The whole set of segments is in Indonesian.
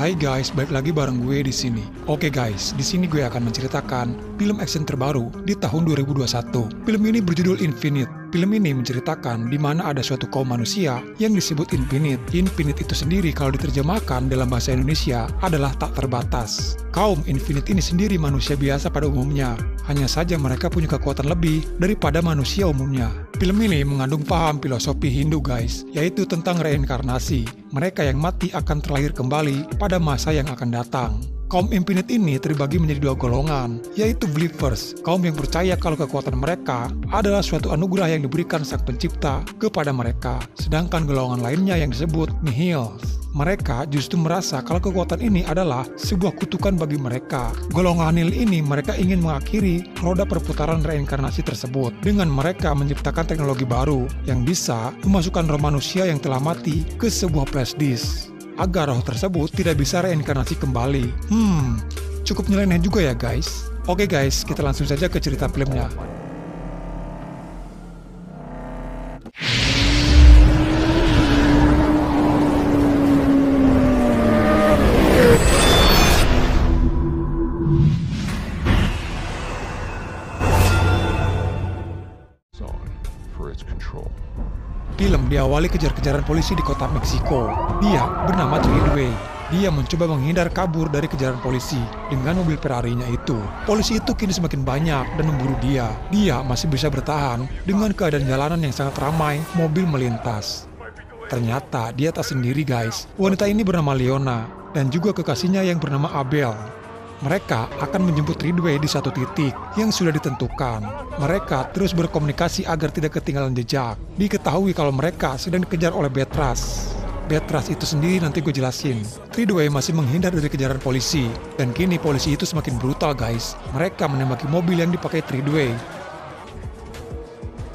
Hai guys, balik lagi bareng gue di sini. Oke guys, di sini gue akan menceritakan film action terbaru di tahun 2021. Film ini berjudul Infinite. Film ini menceritakan di mana ada suatu kaum manusia yang disebut Infinite. Infinite itu sendiri kalau diterjemahkan dalam bahasa Indonesia adalah tak terbatas. Kaum Infinite ini sendiri manusia biasa pada umumnya. Hanya saja mereka punya kekuatan lebih daripada manusia umumnya. Film ini mengandung paham filosofi Hindu guys, yaitu tentang reinkarnasi. Mereka yang mati akan terlahir kembali pada masa yang akan datang. Kaum Infinite ini terbagi menjadi dua golongan, yaitu Believers, kaum yang percaya kalau kekuatan mereka adalah suatu anugerah yang diberikan Sang Pencipta kepada mereka. Sedangkan golongan lainnya yang disebut Nihils. Mereka justru merasa kalau kekuatan ini adalah sebuah kutukan bagi mereka. Golongan nihil ini mereka ingin mengakhiri roda perputaran reinkarnasi tersebut dengan mereka menciptakan teknologi baru yang bisa memasukkan roh manusia yang telah mati ke sebuah flash disk agar roh tersebut tidak bisa reinkarnasi kembali. Cukup nyeleneh juga ya guys. Oke guys, kita langsung saja ke cerita filmnya. Film diawali kejar-kejaran polisi di kota Meksiko. Dia bernama Tridway. Dia mencoba menghindar kabur dari kejaran polisi dengan mobil Ferrari-nya itu. Polisi itu kini semakin banyak dan memburu dia. Dia masih bisa bertahan dengan keadaan jalanan yang sangat ramai, mobil melintas. Ternyata dia tak sendiri guys. Wanita ini bernama Leona dan juga kekasihnya yang bernama Abel. Mereka akan menjemput Ridway di satu titik yang sudah ditentukan. Mereka terus berkomunikasi agar tidak ketinggalan jejak. Diketahui kalau mereka sedang dikejar oleh Beatrice. Beatrice itu sendiri nanti gue jelasin. Ridway masih menghindar dari kejaran polisi. Dan kini polisi itu semakin brutal guys. Mereka menembaki mobil yang dipakai Ridway.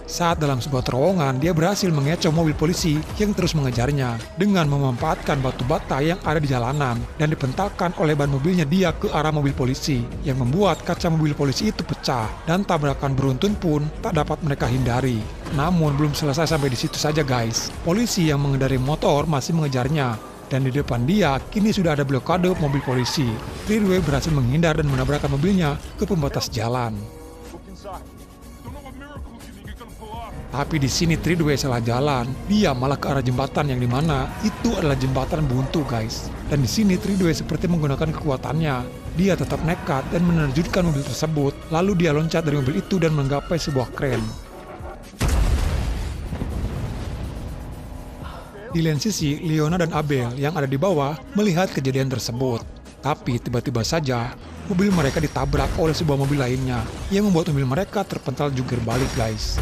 Saat dalam sebuah terowongan, dia berhasil mengecoh mobil polisi yang terus mengejarnya dengan memanfaatkan batu bata yang ada di jalanan dan dipentalkan oleh ban mobilnya dia ke arah mobil polisi yang membuat kaca mobil polisi itu pecah dan tabrakan beruntun pun tak dapat mereka hindari. Namun belum selesai sampai di situ saja guys. Polisi yang mengendarai motor masih mengejarnya dan di depan dia kini sudah ada blokade mobil polisi. Ridway berhasil menghindar dan menabrakkan mobilnya ke pembatas jalan. Tapi di sini Ridway salah jalan. Dia malah ke arah jembatan yang dimana itu adalah jembatan buntu guys. Dan di sini Ridway seperti menggunakan kekuatannya. Dia tetap nekat dan menerjunkan mobil tersebut. Lalu dia loncat dari mobil itu dan menggapai sebuah kren. Di lain sisi, Leona dan Abel yang ada di bawah melihat kejadian tersebut. Tapi tiba-tiba saja mobil mereka ditabrak oleh sebuah mobil lainnya yang membuat mobil mereka terpental jungkir balik guys.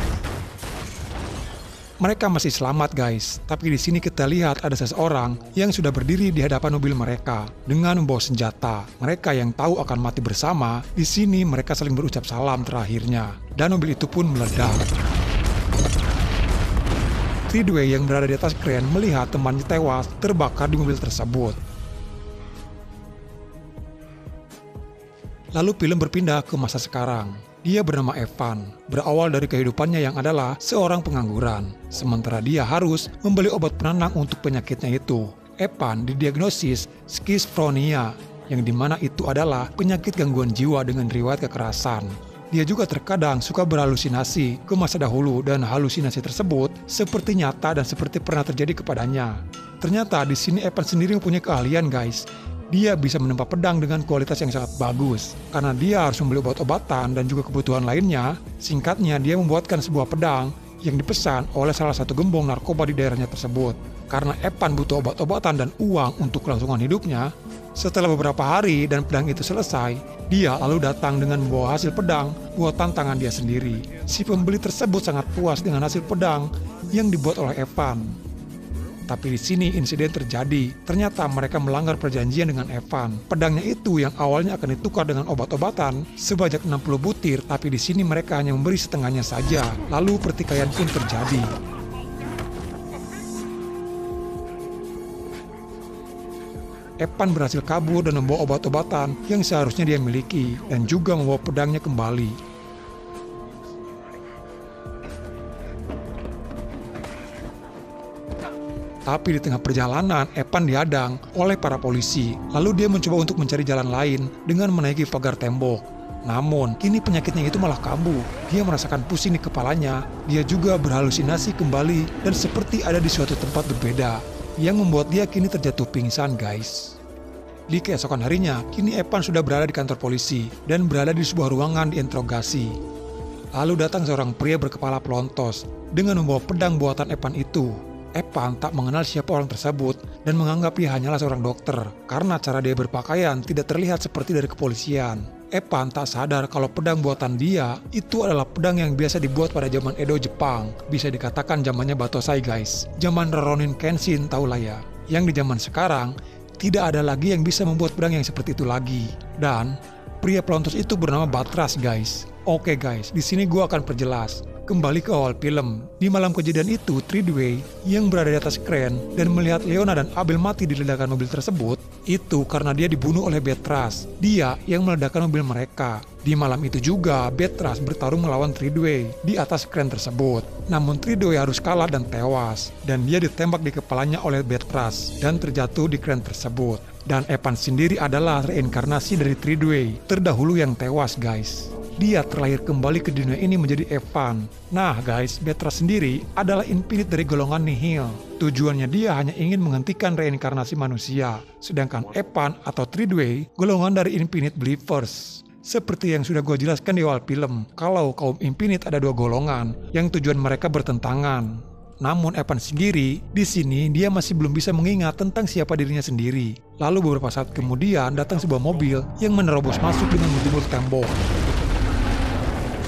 Mereka masih selamat guys, tapi di sini kita lihat ada seseorang yang sudah berdiri di hadapan mobil mereka dengan membawa senjata. Mereka yang tahu akan mati bersama, di sini mereka saling berucap salam terakhirnya dan mobil itu pun meledak. Ridway yang berada di atas kren melihat temannya tewas terbakar di mobil tersebut. Lalu film berpindah ke masa sekarang. Dia bernama Evan, berawal dari kehidupannya yang adalah seorang pengangguran. Sementara dia harus membeli obat penenang untuk penyakitnya itu. Evan didiagnosis skizofrenia, yang dimana itu adalah penyakit gangguan jiwa dengan riwayat kekerasan. Dia juga terkadang suka berhalusinasi ke masa dahulu dan halusinasi tersebut seperti nyata dan seperti pernah terjadi kepadanya. Ternyata di sini Evan sendiri mempunyai keahlian guys. Dia bisa menempa pedang dengan kualitas yang sangat bagus. Karena dia harus membeli obat-obatan dan juga kebutuhan lainnya, singkatnya dia membuatkan sebuah pedang yang dipesan oleh salah satu gembong narkoba di daerahnya tersebut. Karena Evan butuh obat-obatan dan uang untuk kelangsungan hidupnya, setelah beberapa hari dan pedang itu selesai, dia lalu datang dengan membawa hasil pedang buatan tangan dia sendiri. Si pembeli tersebut sangat puas dengan hasil pedang yang dibuat oleh Evan. Tapi di sini insiden terjadi. Ternyata mereka melanggar perjanjian dengan Evan. Pedangnya itu yang awalnya akan ditukar dengan obat-obatan sebanyak 60 butir, tapi di sini mereka hanya memberi setengahnya saja. Lalu pertikaian pun terjadi. Evan berhasil kabur dan membawa obat-obatan yang seharusnya dia miliki dan juga membawa pedangnya kembali. Tapi di tengah perjalanan, Evan dihadang oleh para polisi. Lalu dia mencoba untuk mencari jalan lain dengan menaiki pagar tembok. Namun, kini penyakitnya itu malah kambuh. Dia merasakan pusing di kepalanya. Dia juga berhalusinasi kembali dan seperti ada di suatu tempat berbeda, yang membuat dia kini terjatuh pingsan, guys. Di keesokan harinya, kini Evan sudah berada di kantor polisi dan berada di sebuah ruangan diinterogasi. Lalu datang seorang pria berkepala pelontos dengan membawa pedang buatan Evan itu. Evan tak mengenal siapa orang tersebut dan menganggap dia hanyalah seorang dokter karena cara dia berpakaian tidak terlihat seperti dari kepolisian. Evan tak sadar kalau pedang buatan dia itu adalah pedang yang biasa dibuat pada zaman Edo Jepang. Bisa dikatakan zamannya Batosai, guys. Zaman Ronin Kenshin, tahulah ya. Yang di zaman sekarang tidak ada lagi yang bisa membuat pedang yang seperti itu lagi. Dan pria pelontos itu bernama Batras, guys. Oke guys, di sini gue akan perjelas. Kembali ke awal film. Di malam kejadian itu, Tridway yang berada di atas kren dan melihat Leona dan Abel mati di ledakan mobil tersebut, itu karena dia dibunuh oleh Betras. Dia yang meledakkan mobil mereka. Di malam itu juga, Betras bertarung melawan Tridway di atas kren tersebut. Namun Tridway harus kalah dan tewas. Dan dia ditembak di kepalanya oleh Betras dan terjatuh di kren tersebut. Dan Evan sendiri adalah reinkarnasi dari Tridway, terdahulu yang tewas, guys. Dia terlahir kembali ke dunia ini menjadi Evan. Nah guys, Betras sendiri adalah infinite dari golongan nihil. Tujuannya dia hanya ingin menghentikan reinkarnasi manusia. Sedangkan Evan atau Tridway golongan dari infinite believers. Seperti yang sudah gue jelaskan di awal film, kalau kaum infinite ada dua golongan yang tujuan mereka bertentangan. Namun Evan sendiri, di sini dia masih belum bisa mengingat tentang siapa dirinya sendiri. Lalu beberapa saat kemudian datang sebuah mobil yang menerobos masuk dengan menjebol tembok.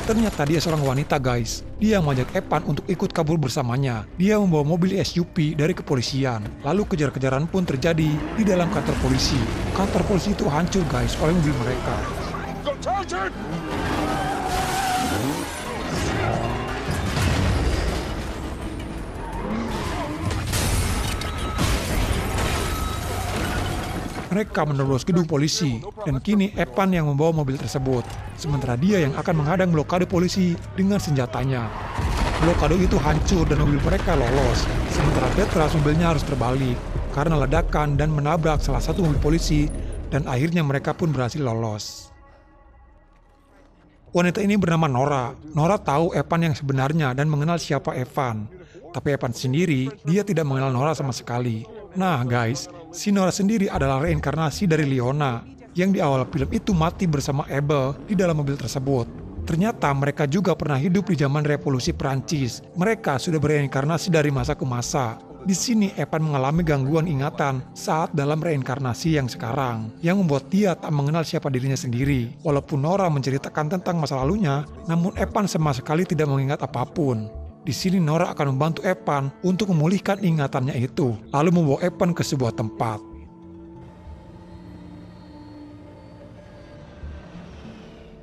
Ternyata dia seorang wanita, guys. Dia mengajak Evan untuk ikut kabur bersamanya. Dia membawa mobil SUV dari kepolisian. Lalu kejar-kejaran pun terjadi di dalam kantor polisi. Kantor polisi itu hancur, guys, oleh mobil mereka. Mereka menerobos gedung polisi, dan kini Evan yang membawa mobil tersebut. Sementara dia yang akan menghadang blokade polisi dengan senjatanya. Blokade itu hancur dan mobil mereka lolos. Sementara Betras mobilnya harus terbalik karena ledakan dan menabrak salah satu mobil polisi, dan akhirnya mereka pun berhasil lolos. Wanita ini bernama Nora. Nora tahu Evan yang sebenarnya dan mengenal siapa Evan. Tapi Evan sendiri, dia tidak mengenal Nora sama sekali. Nah guys, si Nora sendiri adalah reinkarnasi dari Leona yang di awal film itu mati bersama Abel di dalam mobil tersebut. Ternyata mereka juga pernah hidup di zaman revolusi Prancis. Mereka sudah bereinkarnasi dari masa ke masa. Di sini Evan mengalami gangguan ingatan saat dalam reinkarnasi yang sekarang, yang membuat dia tak mengenal siapa dirinya sendiri. Walaupun Nora menceritakan tentang masa lalunya, namun Evan sama sekali tidak mengingat apapun. Di sini Nora akan membantu Evan untuk memulihkan ingatannya itu, lalu membawa Evan ke sebuah tempat.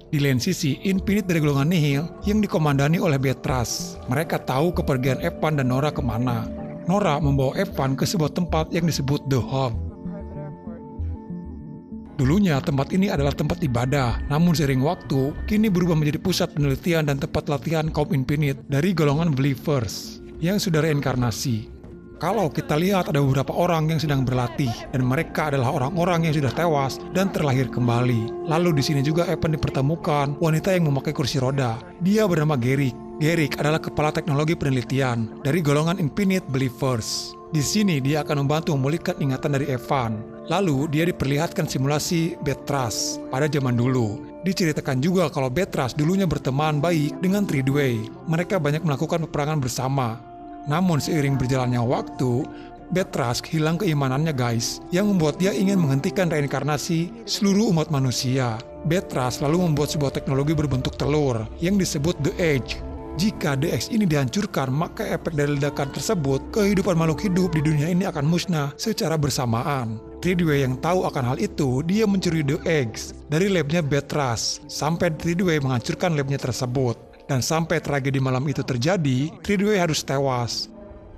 Di lain sisi, Infinite dari golongan nihil yang dikomandani oleh Betras. Mereka tahu kepergian Evan dan Nora kemana. Nora membawa Evan ke sebuah tempat yang disebut The Hub. Dulunya tempat ini adalah tempat ibadah, namun seiring waktu, kini berubah menjadi pusat penelitian dan tempat latihan kaum Infinite dari golongan Believers yang sudah reinkarnasi. Kalau kita lihat ada beberapa orang yang sedang berlatih, dan mereka adalah orang-orang yang sudah tewas dan terlahir kembali. Lalu di sini juga Evan dipertemukan wanita yang memakai kursi roda. Dia bernama Garrick. Garrick adalah kepala teknologi penelitian dari golongan Infinite Believers. Di sini dia akan membantu memulihkan ingatan dari Evan. Lalu dia diperlihatkan simulasi Betras pada zaman dulu. Diceritakan juga kalau Betras dulunya berteman baik dengan Tridway. Mereka banyak melakukan peperangan bersama. Namun seiring berjalannya waktu, Betras hilang keimanannya guys, yang membuat dia ingin menghentikan reinkarnasi seluruh umat manusia. Betras lalu membuat sebuah teknologi berbentuk telur yang disebut The Edge. Jika The Eggs ini dihancurkan, maka efek dari ledakan tersebut, kehidupan makhluk hidup di dunia ini akan musnah secara bersamaan. Tridway yang tahu akan hal itu, dia mencuri The Eggs dari labnya Betras, sampai Tridway menghancurkan labnya tersebut. Dan sampai tragedi malam itu terjadi, Tridway harus tewas.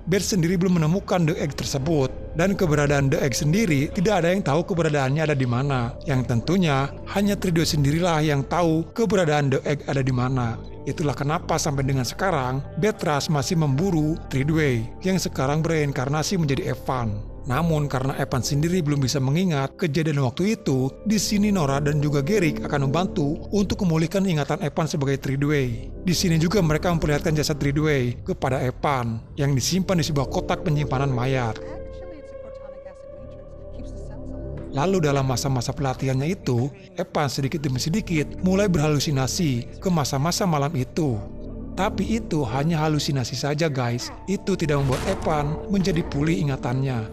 Bet sendiri belum menemukan The Egg tersebut, Dan keberadaan The Egg sendiri tidak ada yang tahu keberadaannya ada di mana. Yang tentunya hanya Tridway sendirilah yang tahu keberadaan The Egg ada di mana. Itulah kenapa sampai dengan sekarang Beatrice masih memburu Tridway yang sekarang bereinkarnasi menjadi Evan. Namun karena Evan sendiri belum bisa mengingat kejadian waktu itu, di sini Nora dan juga Garrick akan membantu untuk memulihkan ingatan Evan sebagai Tridway. Di sini juga mereka memperlihatkan jasad Tridway kepada Evan yang disimpan di sebuah kotak penyimpanan mayat. Lalu dalam masa-masa pelatihannya itu, Evan sedikit demi sedikit mulai berhalusinasi ke masa-masa malam itu. Tapi itu hanya halusinasi saja guys, itu tidak membuat Evan menjadi pulih ingatannya.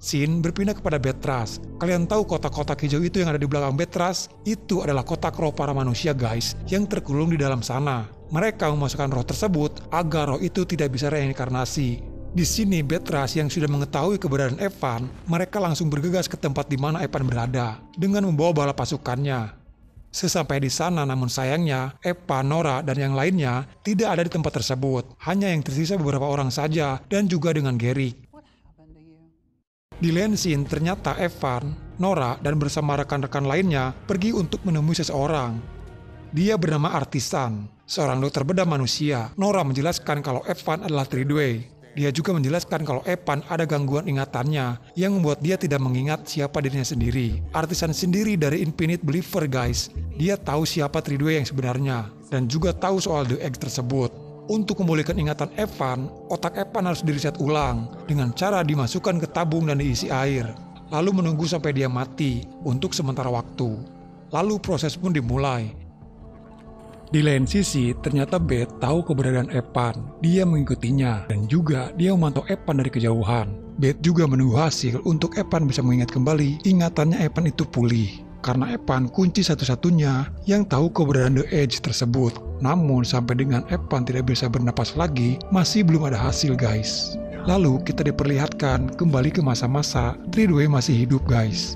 Scene berpindah kepada Beatrice. Kalian tahu kotak-kotak hijau itu yang ada di belakang Beatrice? Itu adalah kotak roh para manusia guys, yang terkurung di dalam sana. Mereka memasukkan roh tersebut agar roh itu tidak bisa reinkarnasi. Di sini Beatrice yang sudah mengetahui keberadaan Evan, mereka langsung bergegas ke tempat di mana Evan berada dengan membawa bala pasukannya. Sesampai di sana namun sayangnya Evan, Nora, dan yang lainnya tidak ada di tempat tersebut. Hanya yang tersisa beberapa orang saja dan juga dengan Garrick. Di lain scene ternyata Evan, Nora, dan bersama rekan-rekan lainnya pergi untuk menemui seseorang. Dia bernama Artisan, seorang dokter bedah manusia. Nora menjelaskan kalau Evan adalah Tridway. Dia juga menjelaskan kalau Evan ada gangguan ingatannya yang membuat dia tidak mengingat siapa dirinya sendiri. Artisan sendiri dari Infinite Believer guys. Dia tahu siapa Tridway yang sebenarnya dan juga tahu soal The Egg tersebut. Untuk memulihkan ingatan Evan, otak Evan harus diriset ulang dengan cara dimasukkan ke tabung dan diisi air, lalu menunggu sampai dia mati untuk sementara waktu. Lalu proses pun dimulai. Di lain sisi, ternyata Beth tahu keberadaan Evan. Dia mengikutinya dan juga dia memantau Evan dari kejauhan. Beth juga menunggu hasil untuk Evan bisa mengingat kembali ingatannya Evan itu pulih. Karena Evan kunci satu-satunya yang tahu keberadaan The Edge tersebut. Namun sampai dengan Evan tidak bisa bernapas lagi, masih belum ada hasil guys. Lalu kita diperlihatkan kembali ke masa-masa Tridway masih hidup guys.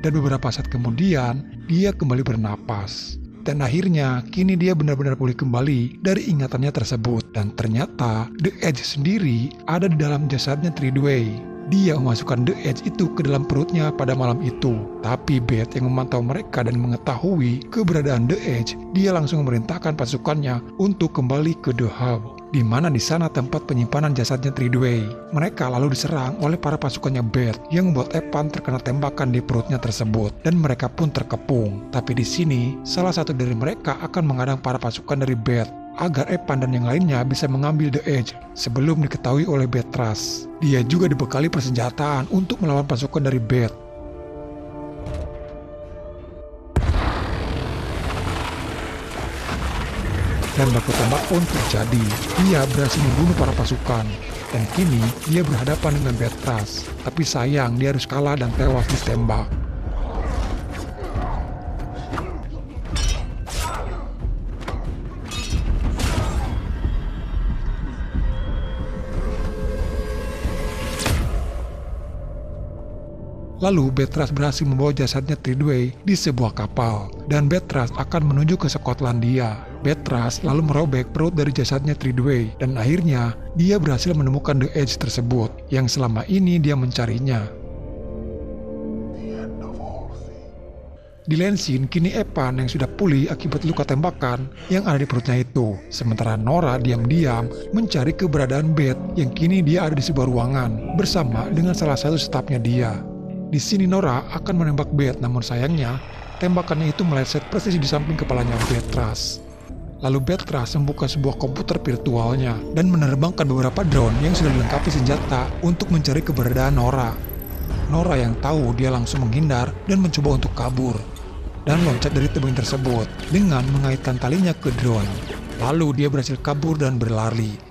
Dan beberapa saat kemudian, dia kembali bernapas. Dan akhirnya, kini dia benar-benar pulih kembali dari ingatannya tersebut. Dan ternyata, The Edge sendiri ada di dalam jasadnya Tridway. Dia memasukkan The Edge itu ke dalam perutnya pada malam itu. Tapi Beth yang memantau mereka dan mengetahui keberadaan The Edge, dia langsung memerintahkan pasukannya untuk kembali ke The Hub, di mana di sana tempat penyimpanan jasadnya Tridway. Mereka lalu diserang oleh para pasukannya Beth yang membuat Evan terkena tembakan di perutnya tersebut dan mereka pun terkepung. Tapi di sini salah satu dari mereka akan mengadang para pasukan dari Beth agar Evan dan yang lainnya bisa mengambil The Edge sebelum diketahui oleh Beatrice. Dia juga dibekali persenjataan untuk melawan pasukan dari Beth. Dan baku tembak pun terjadi. Dia berhasil membunuh para pasukan. Dan kini dia berhadapan dengan Beatrice. Tapi sayang dia harus kalah dan tewas ditembak. Lalu Beatrice berhasil membawa jasadnya Tridway di sebuah kapal dan Beatrice akan menuju ke Skotlandia. Beatrice lalu merobek perut dari jasadnya Tridway dan akhirnya dia berhasil menemukan The Edge tersebut yang selama ini dia mencarinya. Di lain scene, kini Evan yang sudah pulih akibat luka tembakan yang ada di perutnya itu. Sementara Nora diam-diam mencari keberadaan Beth yang kini dia ada di sebuah ruangan bersama dengan salah satu stafnya dia. Di sini Nora akan menembak Beth, namun sayangnya tembakannya itu meleset persis di samping kepalanya Beatrice. Lalu Beatrice membuka sebuah komputer virtualnya dan menerbangkan beberapa drone yang sudah dilengkapi senjata untuk mencari keberadaan Nora. Nora yang tahu dia langsung menghindar dan mencoba untuk kabur dan loncat dari tebing tersebut dengan mengaitkan talinya ke drone. Lalu dia berhasil kabur dan berlari.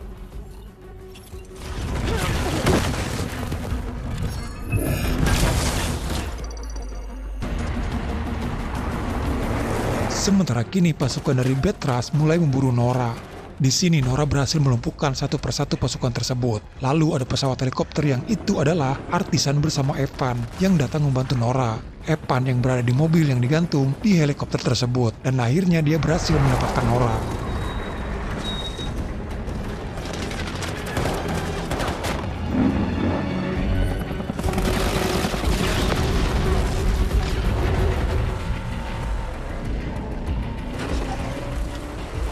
Sementara kini pasukan dari Betrayal mulai memburu Nora. Di sini Nora berhasil melumpuhkan satu persatu pasukan tersebut. Lalu ada pesawat helikopter yang itu adalah Artisan bersama Evan yang datang membantu Nora. Evan yang berada di mobil yang digantung di helikopter tersebut, dan akhirnya dia berhasil mendapatkan Nora.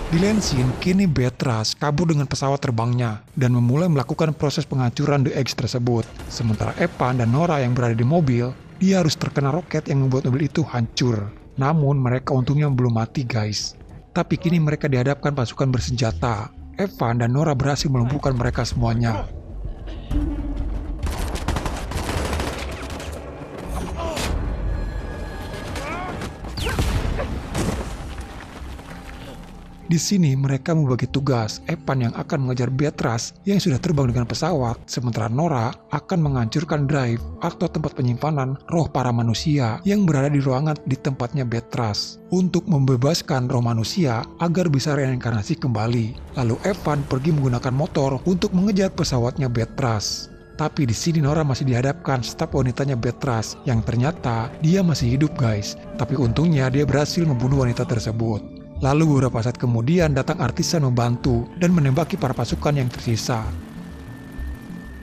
Di lain scene, kini Betrayal kabur dengan pesawat terbangnya dan memulai melakukan proses penghancuran The Edge tersebut. Sementara Evan dan Nora yang berada di mobil, dia harus terkena roket yang membuat mobil itu hancur. Namun mereka untungnya belum mati guys. Tapi kini mereka dihadapkan pasukan bersenjata. Evan dan Nora berhasil melumpuhkan mereka semuanya. Di sini mereka membagi tugas. Evan yang akan mengejar Betrayal yang sudah terbang dengan pesawat, sementara Nora akan menghancurkan drive atau tempat penyimpanan roh para manusia yang berada di ruangan di tempatnya Betrayal untuk membebaskan roh manusia agar bisa reinkarnasi kembali. Lalu Evan pergi menggunakan motor untuk mengejar pesawatnya Betrayal. Tapi di sini Nora masih dihadapkan staf wanitanya Betrayal yang ternyata dia masih hidup guys. Tapi untungnya dia berhasil membunuh wanita tersebut. Lalu beberapa saat kemudian datang Artisan membantu dan menembaki para pasukan yang tersisa.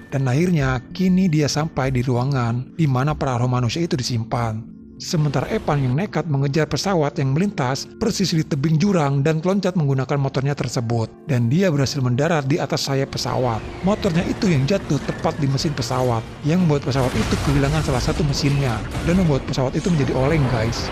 Dan akhirnya kini dia sampai di ruangan di mana para roh manusia itu disimpan. Sementara Evan yang nekat mengejar pesawat yang melintas persis di tebing jurang dan loncat menggunakan motornya tersebut. Dan dia berhasil mendarat di atas sayap pesawat. Motornya itu yang jatuh tepat di mesin pesawat, yang membuat pesawat itu kehilangan salah satu mesinnya dan membuat pesawat itu menjadi oleng guys.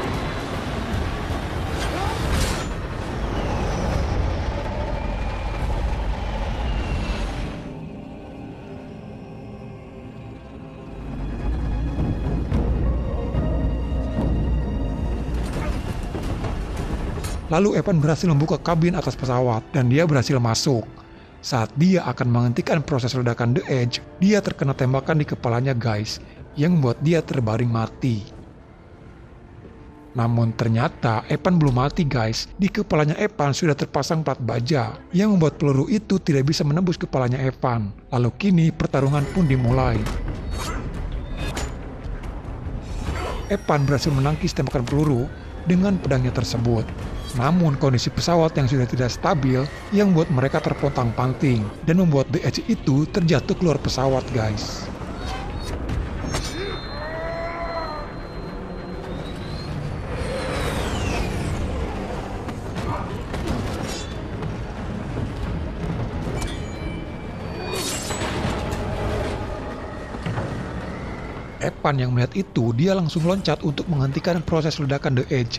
Lalu Evan berhasil membuka kabin atas pesawat dan dia berhasil masuk. Saat dia akan menghentikan proses ledakan The Edge, dia terkena tembakan di kepalanya guys, yang membuat dia terbaring mati. Namun ternyata Evan belum mati guys. Di kepalanya Evan sudah terpasang plat baja yang membuat peluru itu tidak bisa menembus kepalanya Evan. Lalu kini pertarungan pun dimulai. Evan berhasil menangkis tembakan peluru dengan pedangnya tersebut. Namun kondisi pesawat yang sudah tidak stabil yang membuat mereka terpontang-panting dan membuat The Edge itu terjatuh keluar pesawat guys. Evan yang melihat itu, dia langsung loncat untuk menghentikan proses ledakan The Edge.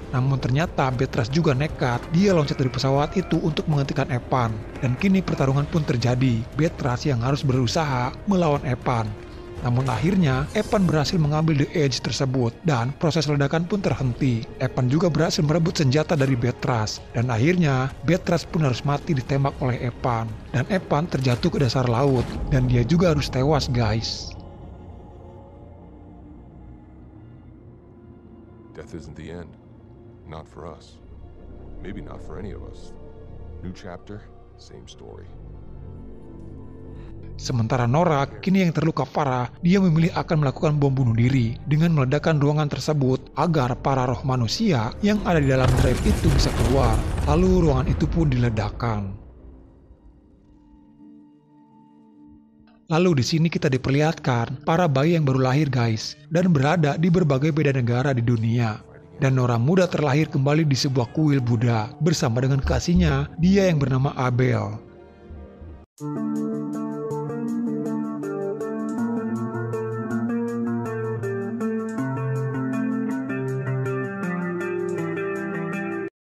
Namun ternyata Betrayal juga nekat, dia loncat dari pesawat itu untuk menghentikan Evan. Dan kini pertarungan pun terjadi, Betrayal yang harus berusaha melawan Evan. Namun akhirnya Evan berhasil mengambil The Edge tersebut dan proses ledakan pun terhenti. Evan juga berhasil merebut senjata dari Betrayal. Dan akhirnya Betrayal pun harus mati ditembak oleh Evan. Dan Evan terjatuh ke dasar laut dan dia juga harus tewas guys. Death isn't the end. Not for us. Maybe not for any of us. New chapter, same story. Sementara Nora, kini yang terluka parah, dia memilih akan melakukan bom bunuh diri dengan meledakkan ruangan tersebut agar para roh manusia yang ada di dalam drive itu bisa keluar. Lalu ruangan itu pun diledakkan. Lalu di sini kita diperlihatkan para bayi yang baru lahir guys, dan berada di berbagai beda negara di dunia. Dan Nora muda terlahir kembali di sebuah kuil Buddha bersama dengan kasihnya, dia yang bernama Abel.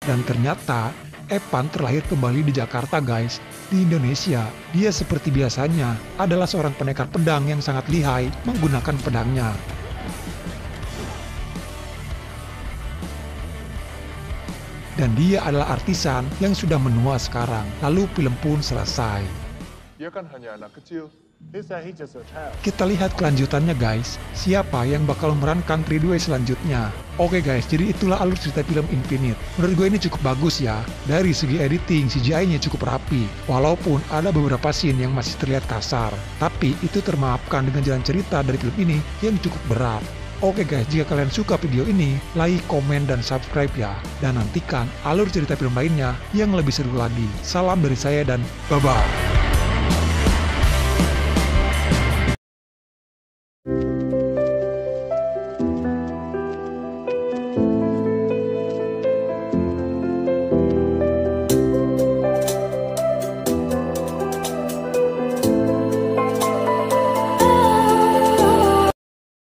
Dan ternyata Evan terlahir kembali di Jakarta guys, di Indonesia. Dia seperti biasanya adalah seorang pendekar pedang yang sangat lihai menggunakan pedangnya. Dan dia adalah artisan yang sudah menua sekarang. Lalu film pun selesai. Dia kan hanya anak kecil, He said he just a child. Kita lihat kelanjutannya guys, siapa yang bakal memerankan Ridway selanjutnya. Oke guys, jadi itulah alur cerita film Infinite. Menurut gue ini cukup bagus ya. Dari segi editing, CGI-nya cukup rapi. Walaupun ada beberapa scene yang masih terlihat kasar. Tapi itu termaafkan dengan jalan cerita dari film ini yang cukup berat. Oke guys, jika kalian suka video ini, like, komen, dan subscribe ya. Dan nantikan alur cerita film lainnya yang lebih seru lagi. Salam dari saya dan bye-bye.